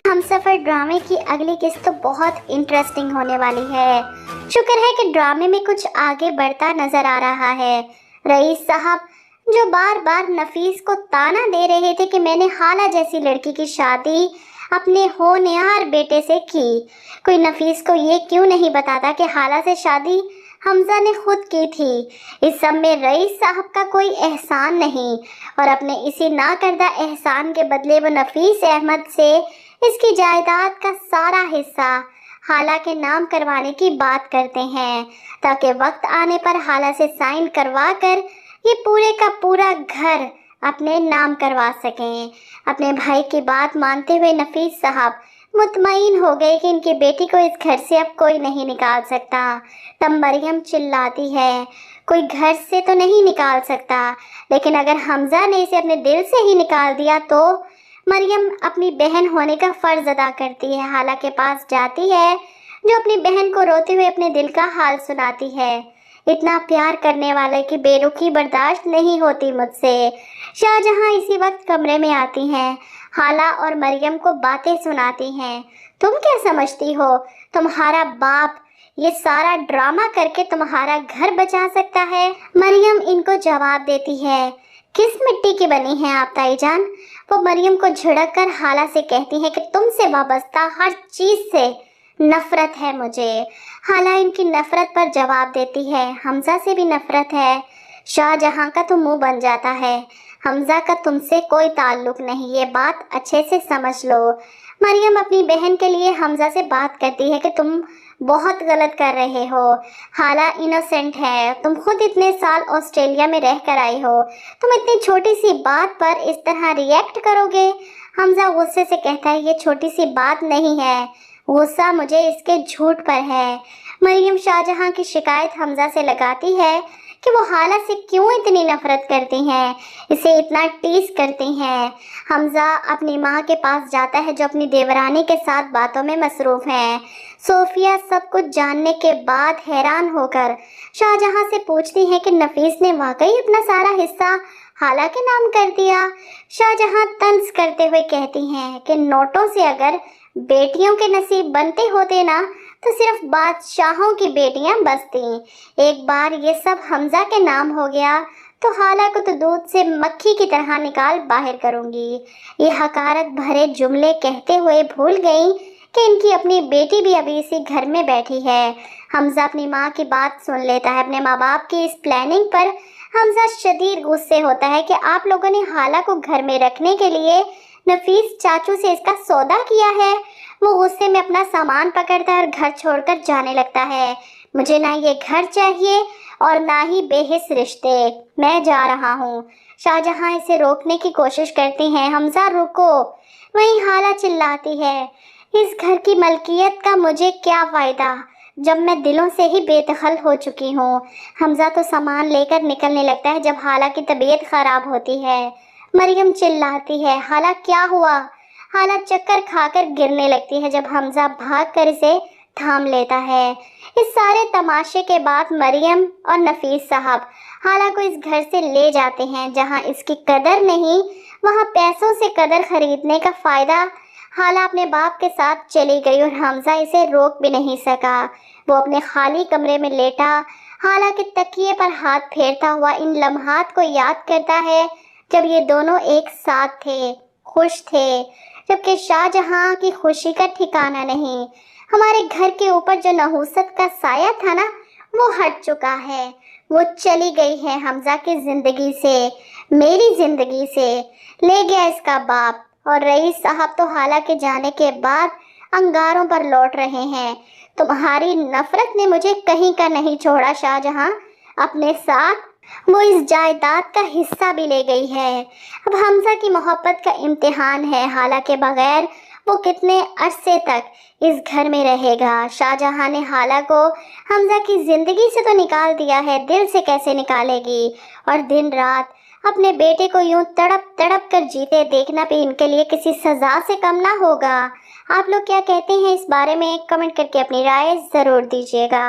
हमसफर ड्रामे की अगली किस्त तो बहुत इंटरेस्टिंग होने वाली है। शुक्र है कि ड्रामे में कुछ आगे बढ़ता नजर आ रहा है। रईस साहब जो बार बार नफीस को ताना दे रहे थे कि मैंने हाला जैसी लड़की की शादी अपने होनहार बेटे से की, कोई नफीस को ये क्यों नहीं बताता कि हाला से शादी हमजा ने खुद की थी। इस सब में रईस साहब का कोई एहसान नहीं और अपने इसी ना करदा एहसान के बदले वो नफीस अहमद से इसकी जायदाद का सारा हिस्सा हाला के नाम करवाने की बात करते हैं, ताकि वक्त आने पर हाला से साइन करवा कर ये पूरे का पूरा घर अपने नाम करवा सकें। अपने भाई की बात मानते हुए नफीस साहब मुतमईन हो गए कि इनकी बेटी को इस घर से अब कोई नहीं निकाल सकता। तब मरियम चिल्लाती है, कोई घर से तो नहीं निकाल सकता, लेकिन अगर हमजा ने इसे अपने दिल से ही निकाल दिया तो मरियम अपनी बहन होने का फ़र्ज़ अदा करती है। हाला के पास जाती है जो अपनी बहन को रोते हुए अपने दिल का हाल सुनाती है। इतना प्यार करने वाले की बेरुखी बर्दाश्त नहीं होती मुझसे। शाहजहां इसी वक्त कमरे में आती हैं, हाला और मरियम को बातें सुनाती हैं। तुम क्या समझती हो तुम्हारा बाप ये सारा ड्रामा करके तुम्हारा घर बचा सकता है? मरियम इनको जवाब देती है, किस मिट्टी की बनी हैं आप ताईजान? वो मरियम को झिड़क कर हाला से कहती है कि तुमसे वाबस्ता हर चीज़ से नफरत है मुझे। हाला इनकी नफरत पर जवाब देती है, हमजा से भी नफरत है। शाहजहां का तो मुंह बन जाता है, हमजा का तुमसे कोई ताल्लुक नहीं, ये बात अच्छे से समझ लो। मरियम अपनी बहन के लिए हमजा से बात करती है कि तुम बहुत गलत कर रहे हो, हाला इनोसेंट है, तुम खुद इतने साल ऑस्ट्रेलिया में रह कर आई हो, तुम इतनी छोटी सी बात पर इस तरह रिएक्ट करोगे? हमजा गुस्से से कहता है, ये छोटी सी बात नहीं है, गुस्सा मुझे इसके झूठ पर है। मरियम शाहजहां की शिकायत हमजा से लगाती है कि वो हाला से क्यों इतनी नफरत करती हैं, इसे इतना टीस करती हैं। हमजा अपनी माँ के पास जाता है जो अपनी देवरानी के साथ बातों में मसरूफ़ हैं। सोफिया सब कुछ जानने के बाद हैरान होकर शाहजहां से पूछती है कि नफीस ने वाकई अपना सारा हिस्सा हाला के नाम कर दिया। शाहजहां तंज करते हुए कहती हैं कि नोटों से अगर बेटियों के नसीब बनते होते ना तो सिर्फ बादशाहों की बेटियां बसती। एक बार ये सब हमजा के नाम हो गया तो हाला को तो दूध से मक्खी की तरह निकाल बाहर करूंगी। ये हकारत भरे जुमले कहते हुए भूल गई कि इनकी अपनी बेटी भी अभी इसी घर में बैठी है। हमजा अपनी माँ की बात सुन लेता है। अपने माँ बाप की इस प्लानिंग पर हमजा शदीद गुस्से होता है कि आप लोगों ने हाला को घर में रखने के लिए नफीस चाचू से इसका सौदा किया है। वो गुस्से में अपना सामान पकड़ता है और घर छोड़कर जाने लगता है। मुझे ना ये घर चाहिए और ना ही बेहिस रिश्ते, मैं जा रहा हूँ। शाहजहां इसे रोकने की कोशिश करती हैं, हमजा रुको। वहीं हाला चिल्लाती है, इस घर की मलकियत का मुझे क्या फ़ायदा जब मैं दिलों से ही बेदखल हो चुकी हूँ। हमजा तो सामान लेकर निकलने लगता है जब हाला की तबीयत ख़राब होती है। मरियम चिल्लाती है, हाला क्या हुआ? हाला चक्कर खाकर गिरने लगती है जब हमजा भागकर इसे थाम लेता है। इस सारे तमाशे के बाद मरियम और नफीस साहब हाला को इस घर से ले जाते हैं जहां इसकी कदर नहीं, वहां पैसों से कदर खरीदने का फ़ायदा। हाला अपने बाप के साथ चली गई और हमजा इसे रोक भी नहीं सका। वो अपने खाली कमरे में लेटा हाला के तकिए पर हाथ फेरता हुआ इन लम्हात को याद करता है जब ये दोनों एक साथ थे, खुश थे, जबकि शाहजहां की खुशी का ठिकाना नहीं। हमारे घर के ऊपर जो नहूसत का साया था ना, वो हट चुका है, वो चली गई है हमजा की ज़िंदगी से, मेरी ज़िंदगी से। ले गया इसका बाप। और रईस साहब तो हाला के जाने के बाद अंगारों पर लौट रहे हैं। तुम्हारी नफरत ने मुझे कहीं का नहीं छोड़ा शाहजहां, अपने साथ वो इस जायदाद का हिस्सा भी ले गई है। अब हमजा की मोहब्बत का इम्तिहान है, हाला के बगैर वो कितने अरसे तक इस घर में रहेगा। शाहजहां ने हाला को हमजा की ज़िंदगी से तो निकाल दिया है, दिल से कैसे निकालेगी? और दिन रात अपने बेटे को यूं तड़प तड़प कर जीते देखना भी इनके लिए किसी सज़ा से कम ना होगा। आप लोग क्या कहते हैं इस बारे में? कमेंट करके अपनी राय ज़रूर दीजिएगा।